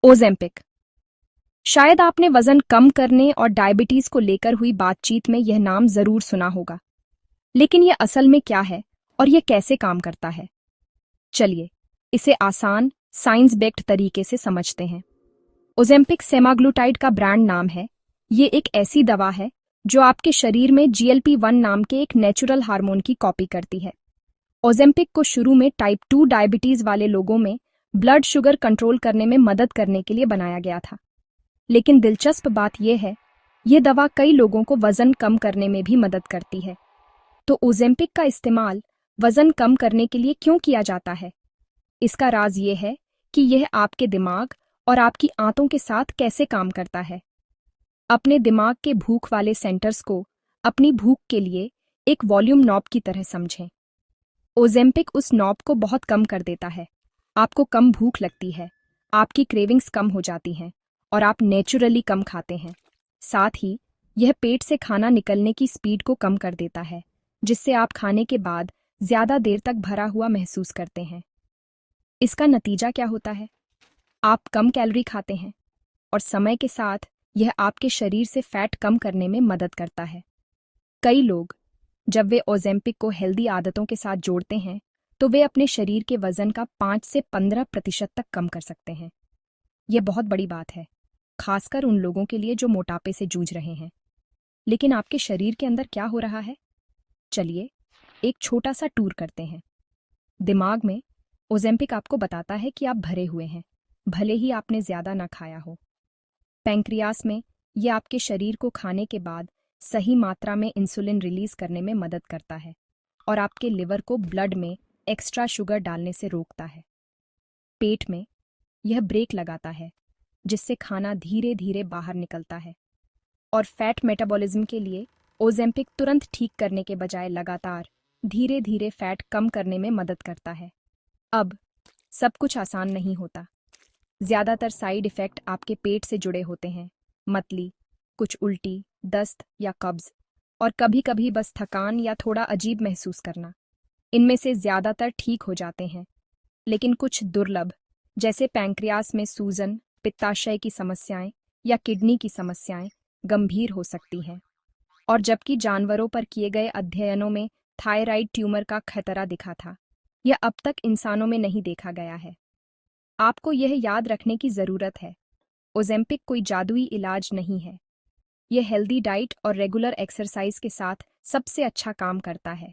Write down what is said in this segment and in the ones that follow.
Ozempic. शायद आपने वजन कम करने और डायबिटीज को लेकर हुई बातचीत में यह नाम जरूर सुना होगा, लेकिन यह असल में क्या है और यह कैसे काम करता है? चलिए, इसे आसान, साइंस बेस्ड तरीके से समझते हैं। ओजेम्पिक सेमाग्लूटाइड का ब्रांड नाम है। ये एक ऐसी दवा है जो आपके शरीर में GLP-1 नाम के एक नेचुरल हार्मोन की कॉपी करती है। ओजेम्पिक को शुरू में टाइप 2 डायबिटीज वाले लोगों में ब्लड शुगर कंट्रोल करने में मदद करने के लिए बनाया गया था। लेकिन दिलचस्प बात यह है, ये दवा कई लोगों को वजन कम करने में भी मदद करती है। तो ओजेम्पिक का इस्तेमाल वजन कम करने के लिए क्यों किया जाता है? इसका राज ये है कि यह आपके दिमाग और आपकी आंतों के साथ कैसे काम करता है। अपने दिमाग के भूख वाले सेंटर्स को अपनी भूख के लिए एक वॉल्यूम नॉब की तरह समझें। ओजेम्पिक उस नॉब को बहुत कम कर देता है। आपको कम भूख लगती है, आपकी क्रेविंग्स कम हो जाती हैं और आप नेचुरली कम खाते हैं। साथ ही यह पेट से खाना निकलने की स्पीड को कम कर देता है, जिससे आप खाने के बाद ज्यादा देर तक भरा हुआ महसूस करते हैं। इसका नतीजा क्या होता है? आप कम कैलोरी खाते हैं और समय के साथ यह आपके शरीर से फैट कम करने में मदद करता है। कई लोग जब वे ओजेम्पिक को हेल्दी आदतों के साथ जोड़ते हैं, तो वे अपने शरीर के वजन का 5 से 15% तक कम कर सकते हैं। यह बहुत बड़ी बात है, खासकर उन लोगों के लिए जो मोटापे से जूझ रहे हैं। लेकिन आपके शरीर के अंदर क्या हो रहा है? चलिए, एक छोटा सा टूर करते हैं। दिमाग में ओजेम्पिक आपको बताता है कि आप भरे हुए हैं, भले ही आपने ज्यादा ना खाया हो। पैंक्रियास में यह आपके शरीर को खाने के बाद सही मात्रा में इंसुलिन रिलीज करने में मदद करता है और आपके लिवर को ब्लड में एक्स्ट्रा शुगर डालने से रोकता है। पेट में यह ब्रेक लगाता है, जिससे खाना धीरे धीरे बाहर निकलता है। और फैट मेटाबॉलिज्म के लिए ओजेम्पिक तुरंत ठीक करने के बजाय लगातार धीरे धीरे फैट कम करने में मदद करता है। अब सब कुछ आसान नहीं होता। ज्यादातर साइड इफेक्ट आपके पेट से जुड़े होते हैं, मतली, कुछ उल्टी, दस्त या कब्ज, और कभी कभी बस थकान या थोड़ा अजीब महसूस करना। इनमें से ज्यादातर ठीक हो जाते हैं, लेकिन कुछ दुर्लभ, जैसे पैंक्रियास में सूजन, पित्ताशय की समस्याएं या किडनी की समस्याएं, गंभीर हो सकती हैं। और जबकि जानवरों पर किए गए अध्ययनों में थायराइड ट्यूमर का खतरा दिखा था, यह अब तक इंसानों में नहीं देखा गया है। आपको यह याद रखने की जरूरत है, ओजेम्पिक कोई जादुई इलाज नहीं है। यह हेल्दी डाइट और रेगुलर एक्सरसाइज के साथ सबसे अच्छा काम करता है।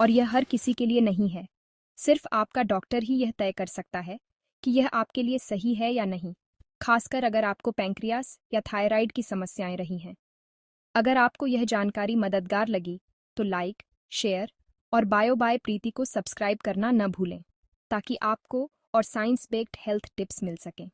और यह हर किसी के लिए नहीं है। सिर्फ आपका डॉक्टर ही यह तय कर सकता है कि यह आपके लिए सही है या नहीं, खासकर अगर आपको पैंक्रियास या थायराइड की समस्याएं रही हैं। अगर आपको यह जानकारी मददगार लगी, तो लाइक, शेयर और बायो बाय प्रीति को सब्सक्राइब करना न भूलें, ताकि आपको और साइंस बेस्ड हेल्थ टिप्स मिल सकें।